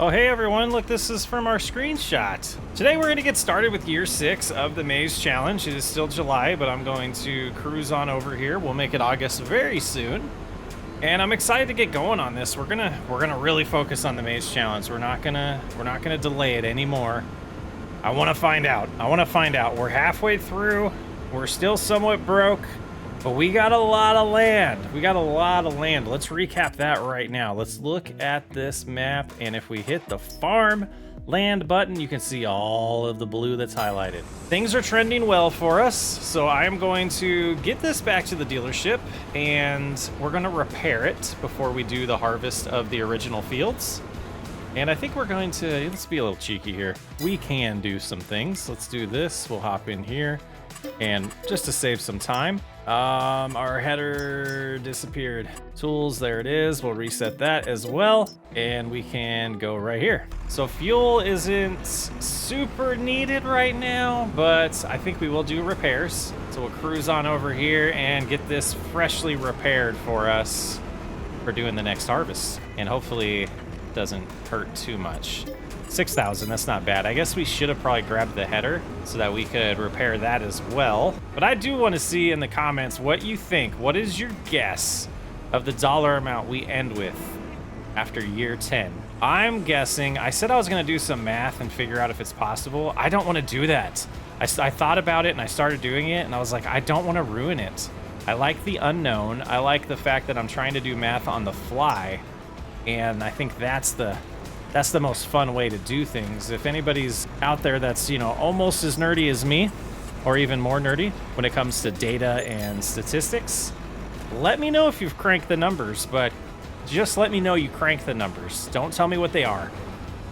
Oh, hey everyone, look, this is from our screenshot. Today we're gonna get started with year 6 of the Maize Challenge. It is still July, but I'm going to cruise on over here. We'll make it August very soon. And I'm excited to get going on this. We're gonna really focus on the Maize Challenge. We're not gonna delay it anymore. I wanna find out. We're halfway through. We're still somewhat broke. But we got a lot of land. Let's recap that right now. Let's look at this map, and if we hit the farm land button, you can see all of the blue that's highlighted. Things are trending well for us, so I am going to get this back to the dealership, and we're gonna repair it before we do the harvest of the original fields. And I think we're going to, let's be a little cheeky here. We can do some things. Let's do this. We'll hop in here. And just to save some time, our header disappeared. Tools, there it is. We'll reset that as well. And we can go right here. So fuel isn't super needed right now, but I think we will do repairs. So we'll cruise on over here and get this freshly repaired for us for doing the next harvest. And hopefully it doesn't hurt too much. 6,000, that's not bad. I guess we should have probably grabbed the header so that we could repair that as well. But I do want to see in the comments what you think. What is your guess of the dollar amount we end with after year 10? I'm guessing, I said I was going to do some math and figure out if it's possible. I don't want to do that. I thought about it and I started doing it and I was like, I don't want to ruin it. I like the unknown. I like the fact that I'm trying to do math on the fly. And I think that's the most fun way to do things. If anybody's out there that's, you know, almost as nerdy as me, or even more nerdy when it comes to data and statistics, let me know if you've cranked the numbers, but just let me know you cranked the numbers. Don't tell me what they are.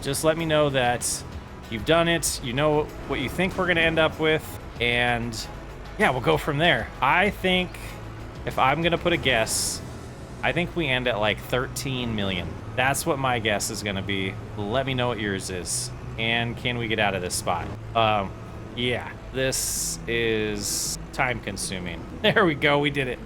Just let me know that you've done it, you know what you think we're gonna end up with, and yeah, we'll go from there. I think, if I'm gonna put a guess, I think we end at like 13 million. That's what my guess is gonna be. Let me know what yours is. And can we get out of this spot? Yeah, this is time consuming. There we go, we did it.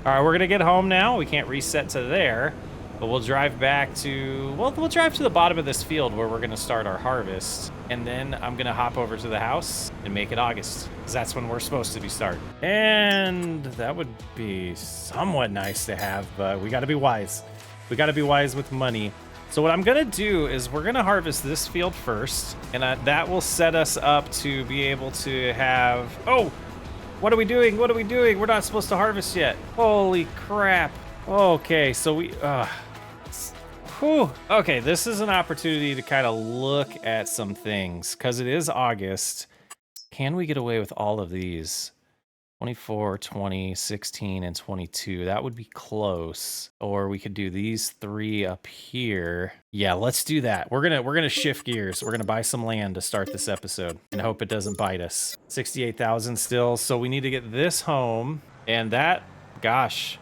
All right, we're gonna get home now. We can't reset to there, but we'll drive back to, well, we'll drive to the bottom of this field where we're gonna start our harvest. And then I'm gonna hop over to the house and make it August, because that's when we're supposed to be starting. And that would be somewhat nice to have, but we gotta be wise. We gotta be wise with money. So what I'm gonna do is we're gonna harvest this field first, and that will set us up to be able to have, oh, what are we doing? We're not supposed to harvest yet. Holy crap. Okay, so we, whew. Okay, this is an opportunity to kind of look at some things, because it is August. Can we get away with all of these? 24, 20, 16, and 22. That would be close. Or we could do these 3 up here. Yeah, let's do that. We're gonna shift gears. We're gonna buy some land to start this episode and hope it doesn't bite us. 68,000 still. So we need to get this home, and that, gosh,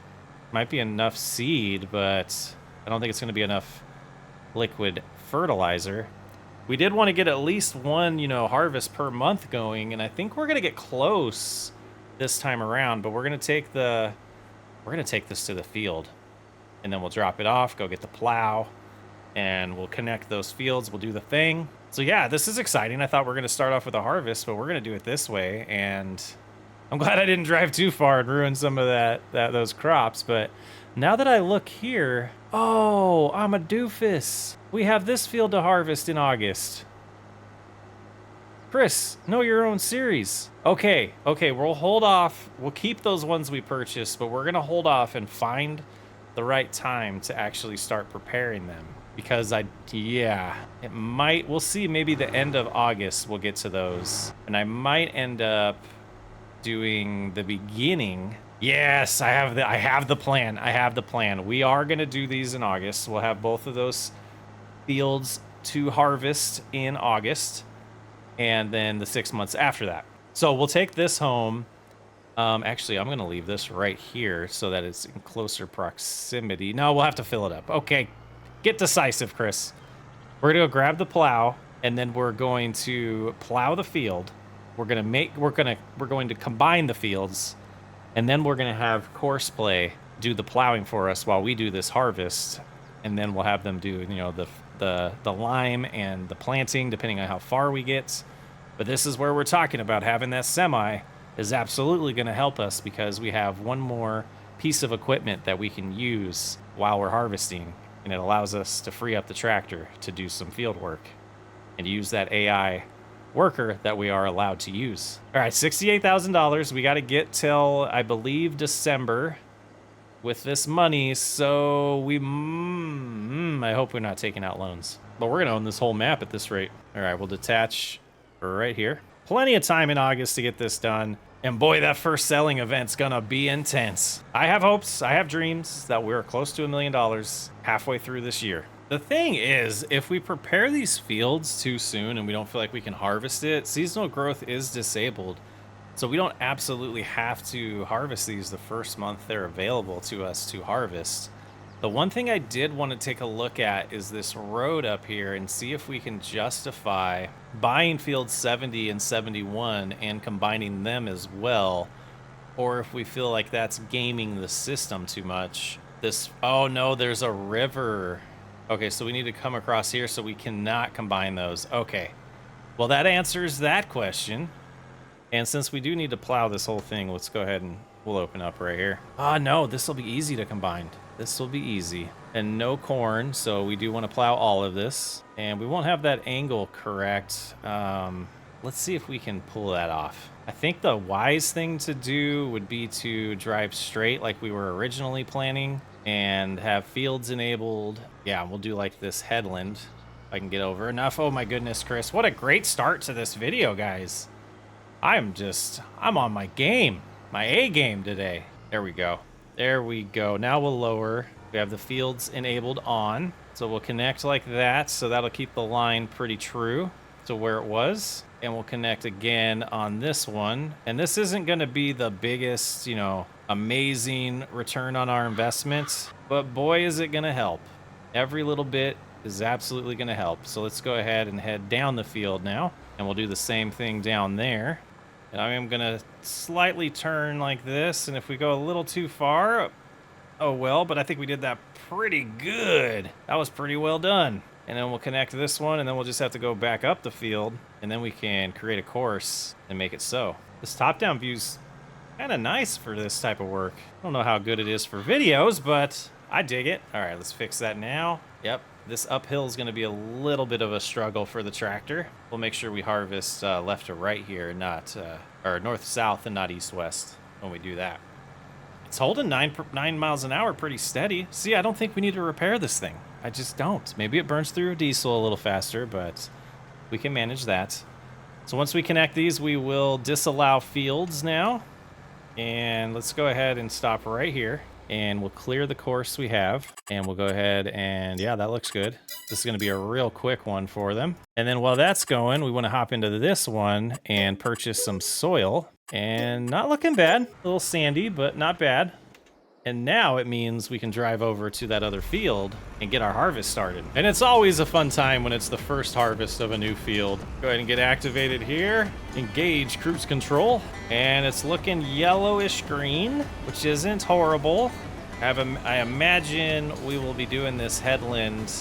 might be enough seed, but I don't think it's gonna be enough liquid fertilizer. We did want to get at least one, you know, harvest per month going, and I think we're gonna get close this time around, but we're gonna take this to the field, and then we'll drop it off, go get the plow, and we'll connect those fields. We'll do the thing. So yeah, this is exciting. I thought we were gonna start off with a harvest, but we're gonna do it this way, and I'm glad I didn't drive too far and ruin some of those crops. But now that I look here, oh, I'm a doofus. We have this field to harvest in August. Chris, know your own series. Okay, we'll hold off. We'll keep those ones we purchased, but we're gonna hold off and find the right time to actually start preparing them. Because it might, we'll see, maybe the end of August we'll get to those. And I might end up doing the beginning. Yes, I have the plan. We are gonna do these in August. We'll have both of those fields to harvest in August, and then the 6 months after that. So we'll take this home. Actually, I'm gonna leave this right here so that it's in closer proximity. No, we'll have to fill it up. Okay, get decisive, Chris. We're gonna go grab the plow, and then we're going to plow the field. We're going to combine the fields, and then we're gonna have Courseplay do the plowing for us while we do this harvest, and then we'll have them do, you know, the lime and the planting, depending on how far we get. But this is where we're talking about having that semi is absolutely going to help us because we have one more piece of equipment that we can use while we're harvesting, and it allows us to free up the tractor to do some field work and use that AI worker that we are allowed to use. All right, $68,000. We got to get till, I believe, December with this money, so I hope we're not taking out loans. But we're going to own this whole map at this rate. All right, we'll detach right here. Plenty of time in August to get this done. And boy, that first selling event's gonna be intense. I have hopes, I have dreams that we're close to $1 million halfway through this year. The thing is, if we prepare these fields too soon and we don't feel like we can harvest it, seasonal growth is disabled. So we don't absolutely have to harvest these the first month they're available to us to harvest. The one thing I did want to take a look at is this road up here and see if we can justify buying fields 70 and 71 and combining them as well, or if we feel like that's gaming the system too much. Oh no, there's a river. Okay, so we need to come across here, so we cannot combine those. Okay, well that answers that question. And since we do need to plow this whole thing, let's go ahead and we'll open up right here. Ah, no, this will be easy to combine. This will be easy. And no corn, so we do want to plow all of this. And we won't have that angle correct. Let's see if we can pull that off. I think the wise thing to do would be to drive straight like we were originally planning and have fields enabled. Yeah, we'll do like this headland. If I can get over enough. Oh my goodness, Chris. What a great start to this video, guys. I'm on my game. My A game today. There we go. There we go. Now we'll lower. We have the fields enabled on. So we'll connect like that. So that'll keep the line pretty true to where it was. And we'll connect again on this one. And this isn't going to be the biggest, you know, amazing return on our investment. But boy, is it going to help. Every little bit is absolutely going to help. So let's go ahead and head down the field now. And we'll do the same thing down there. And I'm going to slightly turn like this. And if we go a little too far, oh well, but I think we did that pretty good. That was pretty well done. And then we'll connect this one, and then we'll just have to go back up the field, and then we can create a course and make it so. This top-down view's kind of nice for this type of work. I don't know how good it is for videos, but I dig it. All right, let's fix that now. Yep, this uphill is going to be a little bit of a struggle for the tractor. We'll make sure we harvest left to right here, not or north-south and not east-west when we do that. It's holding 9 miles an hour pretty steady. See, I don't think we need to repair this thing. I just don't. Maybe it burns through diesel a little faster, but we can manage that. So once we connect these, we will disallow fields now. And let's go ahead and stop right here. And we'll clear the course we have. And we'll go ahead and, yeah, that looks good. This is going to be a real quick one for them. And then while that's going, we want to hop into this one and purchase some soil. And not looking bad. A little sandy, but not bad. And now it means we can drive over to that other field and get our harvest started. And it's always a fun time when it's the first harvest of a new field. Go ahead and get activated here. Engage cruise control. And it's looking yellowish green, which isn't horrible. I imagine we will be doing this headland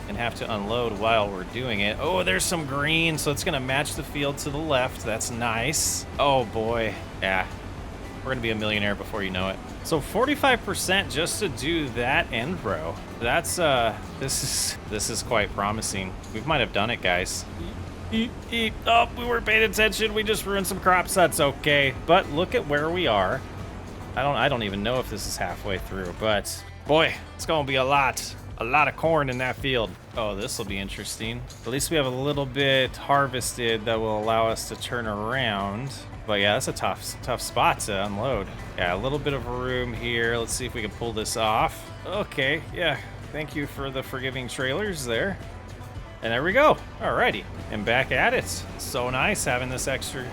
and have to unload while we're doing it. Oh, there's some green, so it's gonna match the field to the left. That's nice. Oh boy, yeah. We're gonna be a millionaire before you know it. So 45% just to do that end row. That's this is quite promising. We might have done it, guys. Oh, we weren't paying attention. We just ruined some crops. That's okay. But look at where we are. I don't even know if this is halfway through, but boy, it's gonna be a lot of corn in that field. Oh, this will be interesting. At least we have a little bit harvested that will allow us to turn around. But yeah, that's a tough spot to unload. Yeah, a little bit of room here. Let's see if we can pull this off. Okay, yeah. Thank you for the forgiving trailers there. And there we go. Alrighty, and back at it. So nice having this extra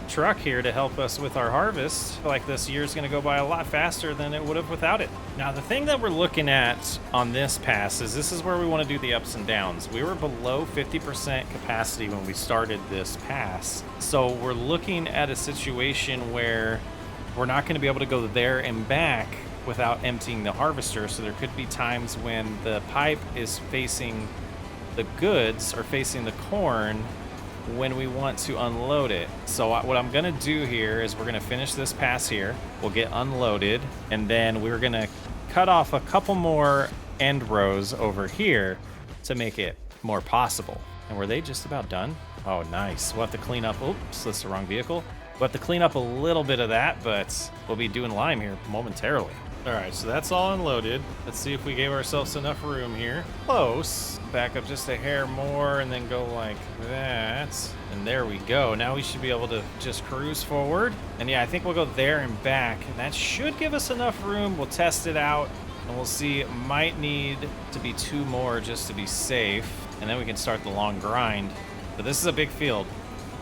truck here to help us with our harvest. I feel like this year's gonna go by a lot faster than it would have without it. Now, the thing that we're looking at on this pass is this is where we want to do the ups and downs. We were below 50% capacity when we started this pass. So we're looking at a situation where we're not gonna be able to go there and back without emptying the harvester. So there could be times when the pipe is facing the goods are facing the corn when we want to unload it. So what I'm gonna do here is we're gonna finish this pass here. We'll get unloaded, and then we're gonna cut off a couple more end rows over here to make it more possible. And were they just about done? Oh, nice. We'll have to clean up, oops, that's the wrong vehicle. We'll have to clean up a little bit of that, but we'll be doing lime here momentarily. All right, so that's all unloaded. Let's see if we gave ourselves enough room here. Close. Back up just a hair more and then go like that. And there we go. Now we should be able to just cruise forward. And yeah, I think we'll go there and back. And that should give us enough room. We'll test it out and we'll see. It might need to be 2 more just to be safe. And then we can start the long grind. But this is a big field.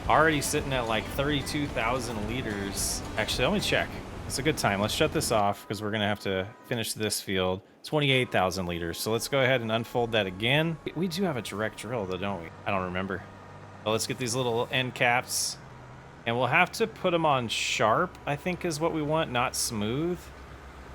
Already sitting at like 32,000 liters. Actually, let me check. It's a good time. Let's shut this off because we're going to have to finish this field. 28,000 liters. So let's go ahead and unfold that again. We do have a direct drill though, don't we? I don't remember. Well, let's get these little end caps. And we'll have to put them on sharp, I think is what we want, not smooth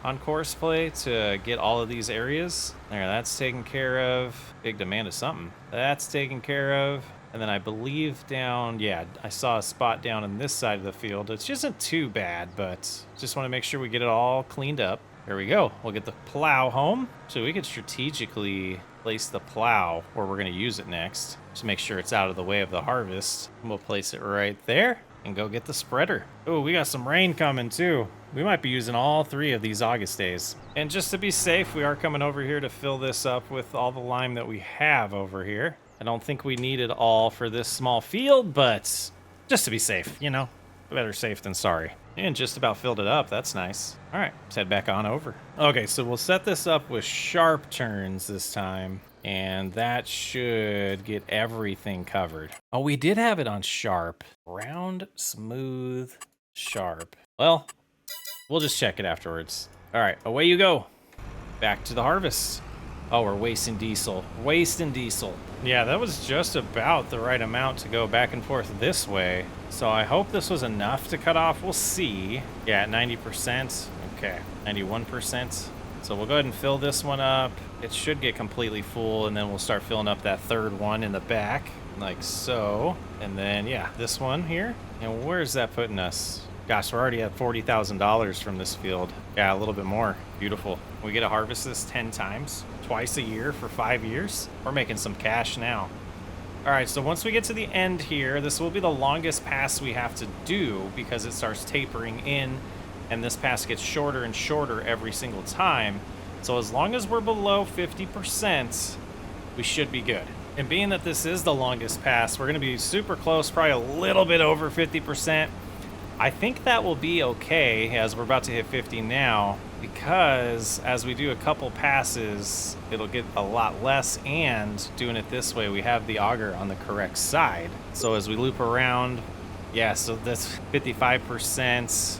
on course play to get all of these areas. There, that's taken care of. Big demand of something. That's taken care of. And then I believe down, yeah, I saw a spot down in this side of the field. It isn't too bad, but just want to make sure we get it all cleaned up. There we go. We'll get the plow home. So we could strategically place the plow where we're going to use it next. Just make sure it's out of the way of the harvest. And we'll place it right there and go get the spreader. Oh, we got some rain coming too. We might be using all 3 of these August days. And just to be safe, we are coming over here to fill this up with all the lime that we have over here. I don't think we need it all for this small field, but just to be safe, you know, better safe than sorry. And just about filled it up. That's nice. All right, let's head back on over. Okay, so we'll set this up with sharp turns this time, and that should get everything covered. Oh, we did have it on sharp. Round, smooth, sharp. Well, we'll just check it afterwards. All right, away you go. Back to the harvest. Oh, we're wasting diesel. Wasting diesel. Yeah, that was just about the right amount to go back and forth this way. So I hope this was enough to cut off. We'll see. Yeah, 90%. Okay, 91%. So we'll go ahead and fill this one up. It should get completely full, and then we'll start filling up that third one in the back, like so. And then, yeah, this one here. And where's that putting us? Gosh, we're already at $40,000 from this field. Yeah, a little bit more. Beautiful. We get to harvest this 10 times, twice a year for 5 years. We're making some cash now. All right, so once we get to the end here, this will be the longest pass we have to do because it starts tapering in, and this pass gets shorter and shorter every single time. So as long as we're below 50%, we should be good. And being that this is the longest pass, we're gonna be super close, probably a little bit over 50%. I think that will be okay as we're about to hit 50 now, because as we do a couple passes, it'll get a lot less, and doing it this way, we have the auger on the correct side. So as we loop around, yeah, so that's 55%.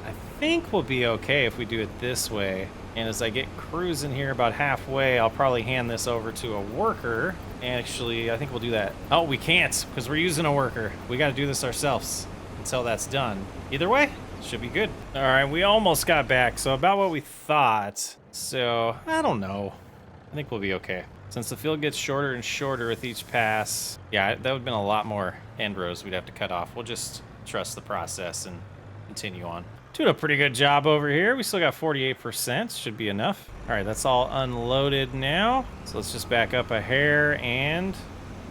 I think we'll be okay if we do it this way. And as I get cruising here about halfway, I'll probably hand this over to a worker. Actually, I think we'll do that. Oh, we can't because we're using a worker. We got to do this ourselves until that's done. Either way, should be good. All right, we almost got back. So about what we thought. So I don't know. I think we'll be okay. Since the field gets shorter and shorter with each pass, yeah, that would have been a lot more end rows we'd have to cut off. We'll just trust the process and continue on. Doing a pretty good job over here. We still got 48%. Should be enough. All right, that's all unloaded now. So let's just back up a hair and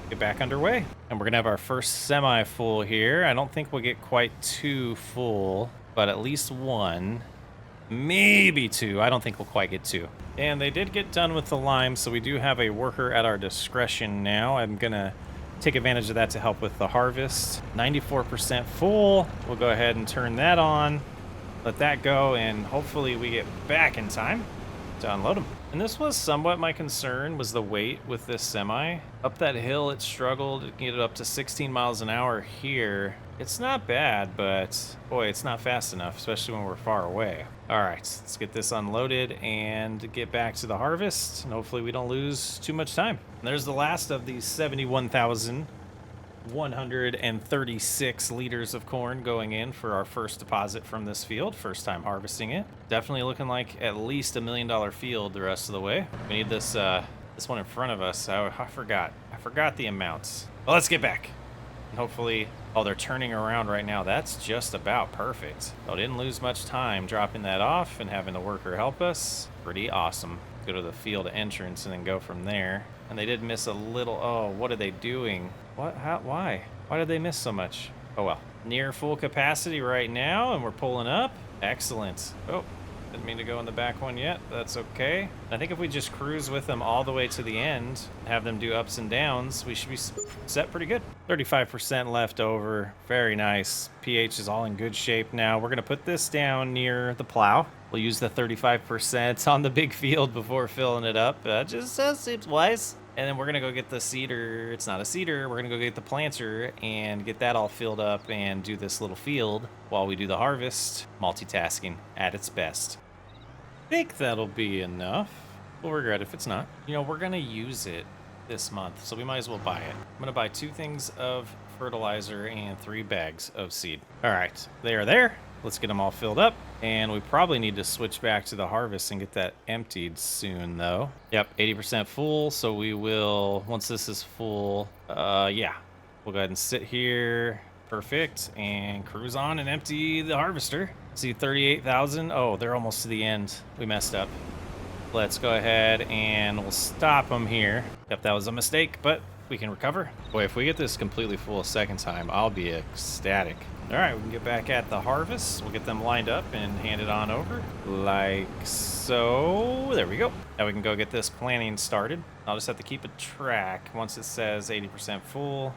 get back underway. And we're gonna have our first semi-full here. I don't think we'll get quite 2 full, but at least 1, maybe 2. I don't think we'll quite get 2. And they did get done with the lime, so we do have a worker at our discretion now. I'm gonna take advantage of that to help with the harvest. 94% full. We'll go ahead and turn that on. Let that go, and hopefully we get back in time to unload them. And this was somewhat my concern, was the weight with this semi. Up that hill, it struggled to get it up to 16 miles an hour here. It's not bad, but boy, it's not fast enough, especially when we're far away. All right, let's get this unloaded and get back to the harvest, and hopefully we don't lose too much time. And there's the last of these 71,136 liters of corn going in for our first deposit from this field. First time harvesting it. Definitely looking like at least $1 million field the rest of the way. We need this This one in front of us, I forgot. I forgot the amounts. Well, let's get back. And hopefully, oh, they're turning around right now. That's just about perfect. Oh, didn't lose much time dropping that off and having the worker help us. Pretty awesome. Go to the field entrance and then go from there. And they did miss a little. Oh, what are they doing? What? How? Why? Why did they miss so much? Oh, well. Near full capacity right now, and we're pulling up. Excellent. Oh, didn't mean to go in the back one yet. That's okay. I think if we just cruise with them all the way to the end, have them do ups and downs, we should be set pretty good. 35% left over. Very nice. pH is all in good shape now. We're going to put this down near the plow. We'll use the 35% on the big field before filling it up. Just seems wise. And then we're going to go get the seeder. It's not a seeder. We're going to go get the planter and get that all filled up and do this little field while we do the harvest. Multitasking at its best. I think that'll be enough. We'll regret if it's not. You know, we're going to use it this month, so we might as well buy it. I'm going to buy 2 things of fertilizer and 3 bags of seed. All right, they are there. Let's get them all filled up. And we probably need to switch back to the harvest and get that emptied soon, though. Yep, 80% full. So we will, once this is full, yeah, we'll go ahead and sit here. Perfect. And cruise on and empty the harvester. See 38,000. Oh, they're almost to the end. We messed up. Let's go ahead and we'll stop them here. Yep, that was a mistake, but we can recover. Boy, if we get this completely full a second time, I'll be ecstatic. All right, we can get back at the harvest. We'll get them lined up and hand it on over like so. There we go. Now we can go get this planting started. I'll just have to keep a track. Once it says 80% full,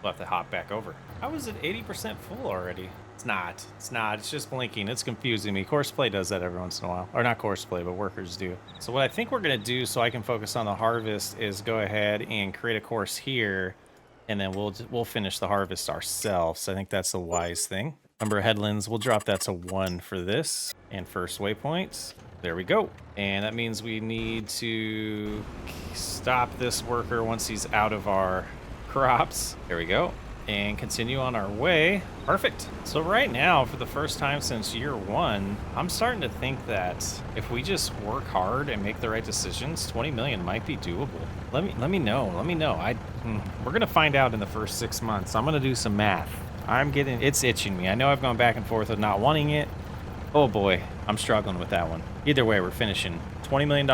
we'll have to hop back over. How is it 80% full already? It's not. It's not. It's just blinking. It's confusing me. Courseplay does that every once in a while. Or not Courseplay, but workers do. So what I think we're going to do so I can focus on the harvest is go ahead and create a course here. And then we'll finish the harvest ourselves. I think that's a wise thing. Number of headlands, we'll drop that to 1 for this. And first waypoint, there we go. And that means we need to stop this worker once he's out of our crops. There we go. And continue on our way. Perfect. So right now, for the first time since year 1, I'm starting to think that if we just work hard and make the right decisions, 20 million might be doable. Let me know. Let me know. We're gonna find out in the first 6 months. I'm gonna do some math. It's itching me. I know I've gone back and forth with not wanting it. Oh boy, I'm struggling with that one. Either way, we're finishing $20 million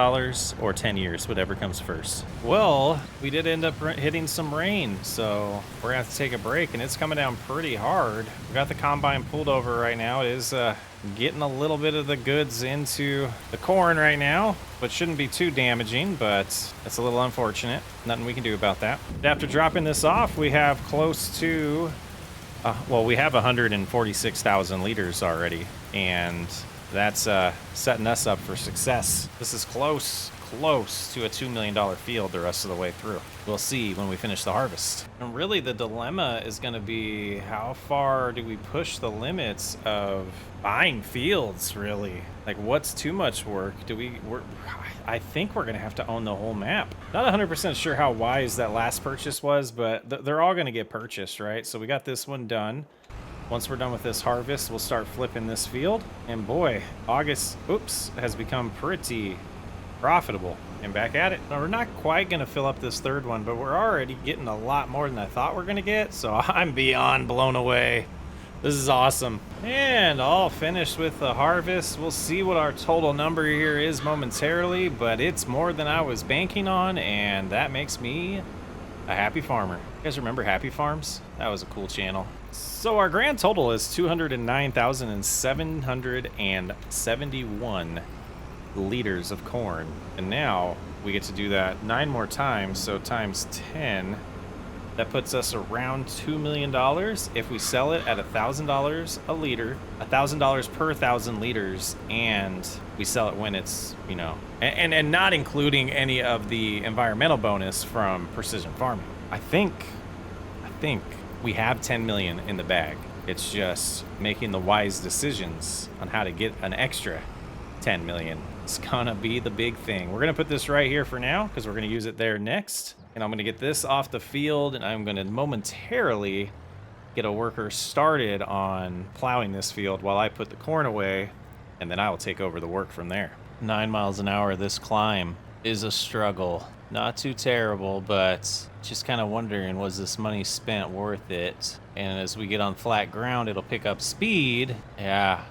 or 10 years, whatever comes first. Well, we did end up hitting some rain, so we're gonna have to take a break, and it's coming down pretty hard. We got the combine pulled over right now. It is getting a little bit of the goods into the corn right now, but shouldn't be too damaging, but it's a little unfortunate. Nothing we can do about that. After dropping this off, we have close to, well, we have 146,000 liters already, and that's setting us up for success. This is close to a $2 million field the rest of the way through. We'll see when we finish the harvest. And really the dilemma is going to be how far do we push the limits of buying fields, really? Like, what's too much work? I think we're going to have to own the whole map. Not 100% sure how wise that last purchase was, but they're all going to get purchased, right? So we got this one done. Once we're done with this harvest, we'll start flipping this field. And boy, August, has become pretty profitable. And back at it. Now, we're not quite going to fill up this third one, but we're already getting a lot more than I thought we're going to get. So I'm beyond blown away. This is awesome. And all finished with the harvest. We'll see what our total number here is momentarily, but it's more than I was banking on, and that makes me a happy farmer. You guys remember Happy Farms? That was a cool channel. So our grand total is 209,771 liters of corn. And now we get to do that 9 more times, so times 10. That puts us around $2 million if we sell it at $1,000 a liter, $1,000 per 1,000 liters, and we sell it when it's, you know, and not including any of the environmental bonus from precision farming. I think we have 10 million in the bag. It's just making the wise decisions on how to get an extra 10 million. It's gonna be the big thing. We're gonna put this right here for now because we're gonna use it there next. And I'm gonna get this off the field, and I'm gonna momentarily get a worker started on plowing this field while I put the corn away, and then I will take over the work from there. 9 miles an hour, this climb is a struggle. Not too terrible, but just kind of wondering, was this money spent worth it? And as we get on flat ground, it'll pick up speed. Yeah,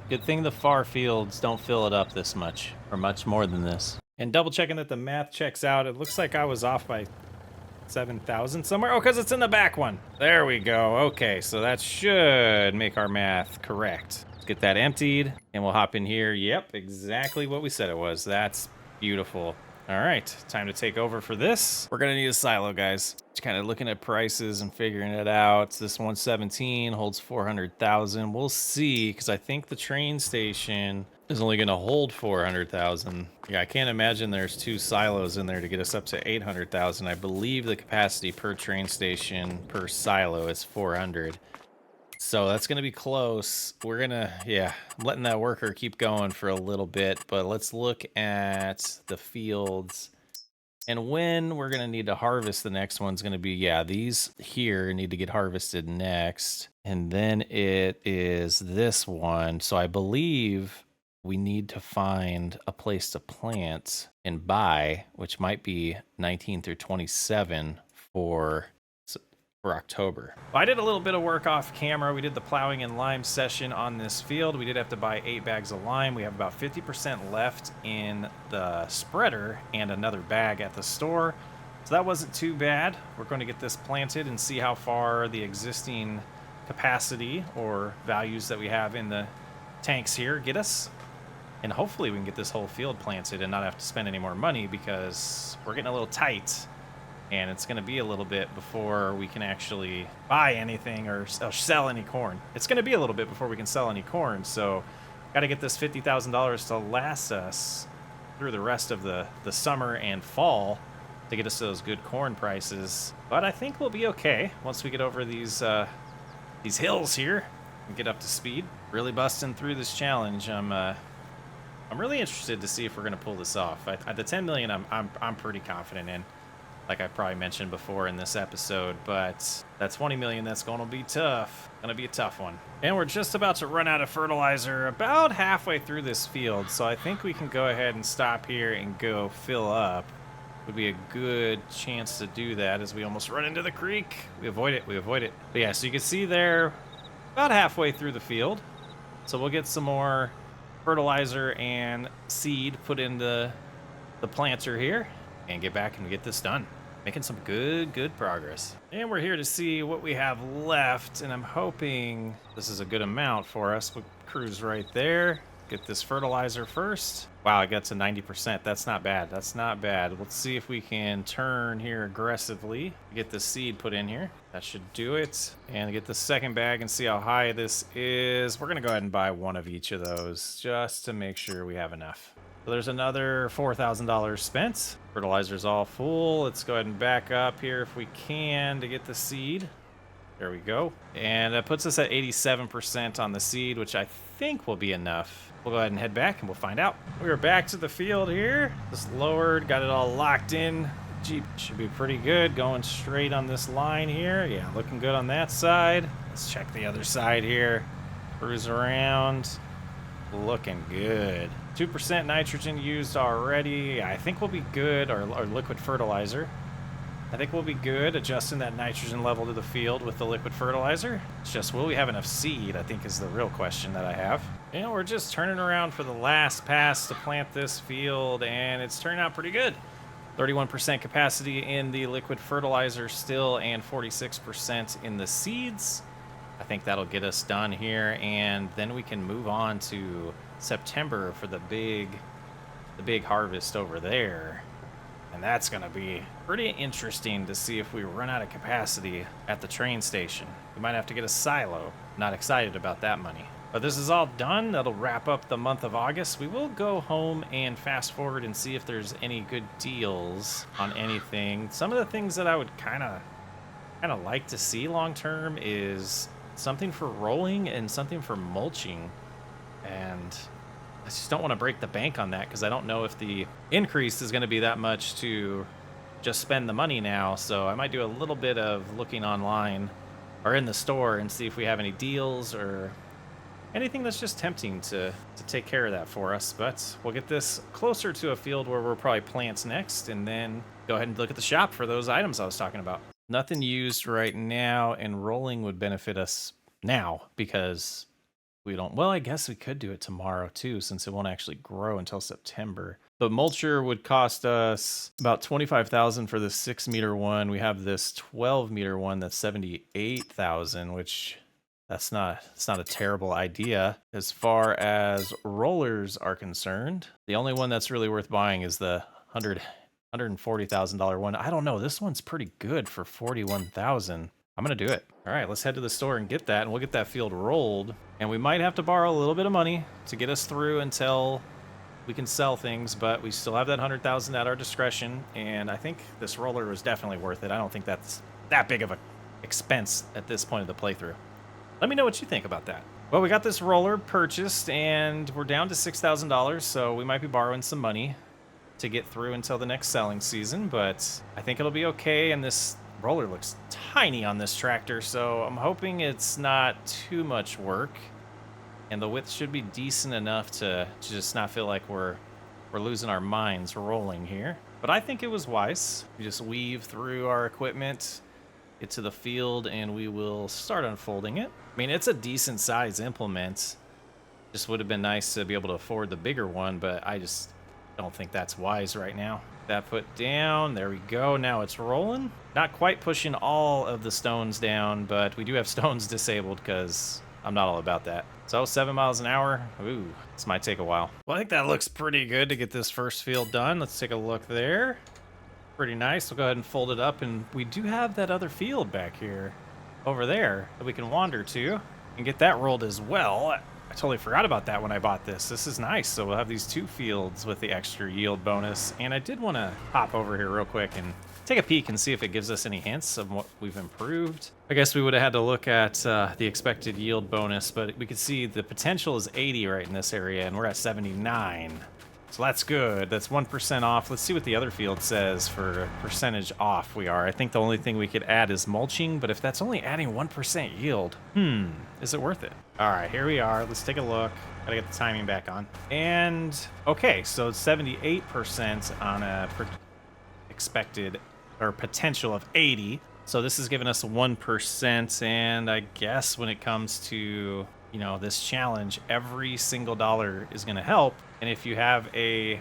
good thing the far fields don't fill it up this much, or much more than this. And double checking that the math checks out, it looks like I was off by 7,000 somewhere. Oh, because it's in the back one. There we go. Okay, so that should make our math correct. Let's get that emptied, and we'll hop in here. Yep, exactly what we said it was. That's beautiful. All right, time to take over for this. We're gonna need a silo, guys. Just kind of looking at prices and figuring it out. This 117 holds 400,000. We'll see, because I think the train station is only gonna hold 400,000. Yeah, I can't imagine there's 2 silos in there to get us up to 800,000. I believe the capacity per train station per silo is 400. So that's going to be close. We're going to, yeah, I'm letting that worker keep going for a little bit, but let's look at the fields and when we're going to need to harvest. The next one's going to be, yeah, these here need to get harvested next. And then it is this one. So I believe we need to find a place to plant and buy, which might be 19 through 27 for October. Well, I did a little bit of work off camera. We did the plowing and lime session on this field. We did have to buy 8 bags of lime. We have about 50% left in the spreader and another bag at the store. So that wasn't too bad. We're going to get this planted and see how far the existing capacity or values that we have in the tanks here get us. And hopefully we can get this whole field planted and not have to spend any more money, because we're getting a little tight. And it's going to be a little bit before we can actually buy anything or sell any corn. It's going to be a little bit before we can sell any corn. So got to get this $50,000 to last us through the rest of the summer and fall to get us those good corn prices. But I think we'll be okay once we get over these hills here and get up to speed. Really busting through this challenge. I'm really interested to see if we're going to pull this off. At the 10 million, I'm pretty confident in, like I probably mentioned before in this episode, but that 20 million, that's going to be tough. Going to be a tough one. And we're just about to run out of fertilizer about halfway through this field, so I think we can go ahead and stop here and go fill up. Would be a good chance to do that as we almost run into the creek. We avoid it, we avoid it. But yeah, so you can see there, about halfway through the field. So we'll get some more fertilizer and seed put into the planter here and get back and get this done. Making some good progress. And we're here to see what we have left, and I'm hoping this is a good amount for us. We'll cruise right there. Get this fertilizer first. Wow, I got to 90%. That's not bad. That's not bad. Let's see if we can turn here aggressively. Get the seed put in here. That should do it. And get the second bag and see how high this is. We're gonna go ahead and buy one of each of those just to make sure we have enough. So there's another $4,000 spent. Fertilizer's all full. Let's go ahead and back up here if we can to get the seed. There we go. And that puts us at 87% on the seed, which I think will be enough. We'll go ahead and head back and we'll find out. We're back to the field here. Just lowered, got it all locked in. Jeep should be pretty good. Going straight on this line here. Yeah, looking good on that side. Let's check the other side here. Cruise around. Looking good. 2% nitrogen used already. I think we'll be good, or liquid fertilizer. I think we'll be good adjusting that nitrogen level to the field with the liquid fertilizer. It's just, will we have enough seed, I think, is the real question that I have. And we're just turning around for the last pass to plant this field, and it's turning out pretty good. 31% capacity in the liquid fertilizer still, and 46% in the seeds. I think that'll get us done here, and then we can move on to September for the big harvest over there. And that's going to be pretty interesting to see if we run out of capacity at the train station. We might have to get a silo. Not excited about that money. But this is all done. That'll wrap up the month of August. We will go home and fast forward and see if there's any good deals on anything. Some of the things that I would kind of like to see long term is something for rolling and something for mulching. And I just don't want to break the bank on that, because I don't know if the increase is going to be that much to just spend the money now. So I might do a little bit of looking online or in the store and see if we have any deals or anything that's just tempting to take care of that for us. But we'll get this closer to a field where we'll probably plant next, and then go ahead and look at the shop for those items I was talking about. Nothing used right now, and rolling would benefit us now because we don't. Well, I guess we could do it tomorrow too, since it won't actually grow until September. But mulcher would cost us about 25,000 for this 6-meter one. We have this 12-meter one that's 78,000, which it's not a terrible idea. As far as rollers are concerned, the only one that's really worth buying is the $140,000 one. I don't know. This one's pretty good for 41,000. I'm gonna do it. All right, let's head to the store and get that, and we'll get that field rolled. And we might have to borrow a little bit of money to get us through until we can sell things, but we still have that 100,000 at our discretion. And I think this roller was definitely worth it. I don't think that's that big of a expense at this point of the playthrough. Let me know what you think about that. Well, we got this roller purchased, and we're down to $6,000, so we might be borrowing some money to get through until the next selling season, but I think it'll be okay. And this roller looks tiny on this tractor, so I'm hoping it's not too much work, and the width should be decent enough to just not feel like we're losing our minds rolling here. But I think it was wise. We just weave through our equipment, get to the field, and we will start unfolding it. I mean, it's a decent size implement. Just would have been nice to be able to afford the bigger one, but I just don't think that's wise right now. That put down, there we go. Now it's rolling. Not quite pushing all of the stones down, but we do have stones disabled because I'm not all about that. So 7 miles an hour. Ooh, this might take a while. Well, I think that looks pretty good to get this first field done. Let's take a look there. Pretty nice. We'll go ahead and fold it up, and we do have that other field back here over there that we can wander to and get that rolled as well. I totally forgot about that when I bought this. This is nice. So we'll have these 2 fields with the extra yield bonus. And I did want to hop over here real quick and take a peek and see if it gives us any hints of what we've improved. I guess we would have had to look at the expected yield bonus, but we could see the potential is 80 right in this area, and we're at 79. So that's good. That's 1% off. Let's see what the other field says for percentage off we are. I think the only thing we could add is mulching, but if that's only adding 1% yield, is it worth it? All right, here we are. Let's take a look. Gotta get the timing back on. And okay, so it's 78% on a expected or potential of 80. So this is giving us 1%, and I guess when it comes to, you know, this challenge, every single dollar is going to help. And if you have a $1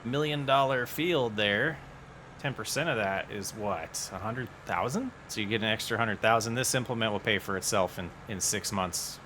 million field there, 10% of that is what, 100,000? So you get an extra 100,000. This implement will pay for itself in 6 months,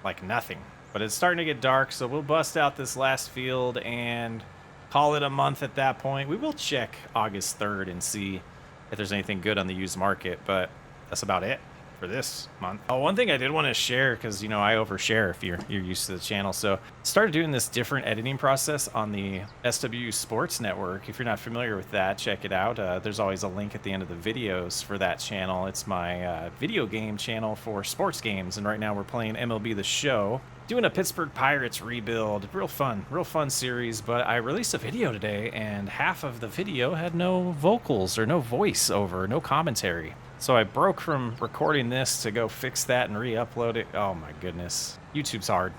like nothing. But it's starting to get dark, so we'll bust out this last field and call it a month at that point. We will check August 3rd and see if there's anything good on the used market, but that's about it for this month. Oh, one thing I did want to share, because, you know, I overshare if you're used to the channel. So started doing this different editing process on the SW Sports Network. If you're not familiar with that, check it out. There's always a link at the end of the videos for that channel. It's my video game channel for sports games, and right now we're playing MLB The Show. Doing a Pittsburgh Pirates rebuild. Real fun series, but I released a video today, and half of the video had no vocals or no voice over, no commentary. So I broke from recording this to go fix that and re-upload it. Oh my goodness. YouTube's hard.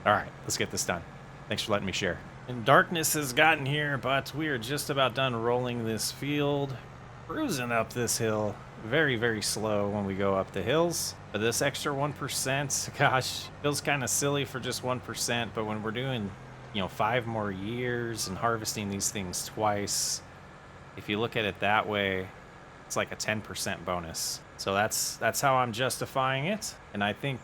All right, let's get this done. Thanks for letting me share. And darkness has gotten here, but we are just about done rolling this field. Cruising up this hill. Very, very slow when we go up the hills. But this extra 1%, gosh, feels kind of silly for just 1%. But when we're doing, you know, 5 more years and harvesting these things twice, if you look at it that way, it's like a 10% bonus. So that's how I'm justifying it. And I think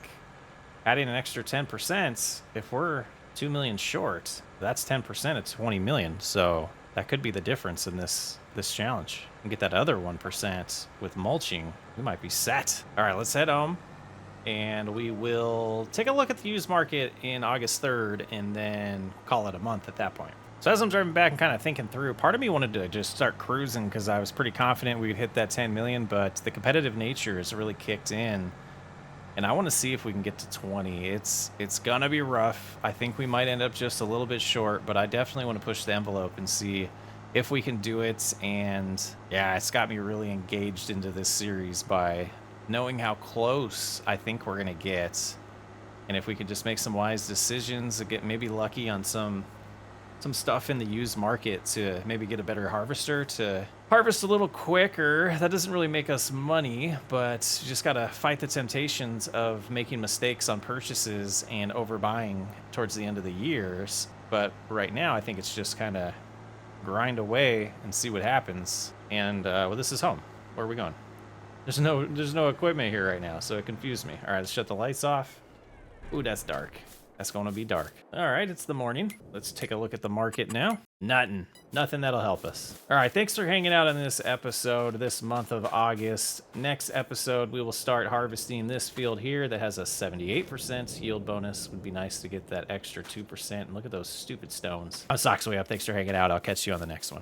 adding an extra 10%, if we're 2 million short, that's 10% of 20 million. So that could be the difference in this challenge. And get that other 1% with mulching, we might be set. All right, let's head home, and we will take a look at the used market in August 3rd, and then call it a month at that point. So as I'm driving back and kind of thinking through, part of me wanted to just start cruising because I was pretty confident we would hit that 10 million, but the competitive nature has really kicked in, and I want to see if we can get to 20. It's gonna be rough. I think we might end up just a little bit short, but I definitely want to push the envelope and see if we can do it. And yeah, it's got me really engaged into this series by knowing how close I think we're gonna get, and if we could just make some wise decisions and get maybe lucky on some some stuff in the used market to maybe get a better harvester to harvest a little quicker. That doesn't really make us money, but you just gotta fight the temptations of making mistakes on purchases and overbuying towards the end of the years. But right now, I think it's just kind of grind away and see what happens. And well, this is home. Where are we going? There's no equipment here right now, so it confused me. All right, let's shut the lights off. Ooh, that's dark. That's going to be dark. All right, it's the morning. Let's take a look at the market now. Nothing that'll help us. All right, thanks for hanging out on this episode this month of August. Next episode, we will start harvesting this field here that has a 78% yield bonus. Would be nice to get that extra 2%. And look at those stupid stones. I'm Socksway up. Thanks for hanging out. I'll catch you on the next one.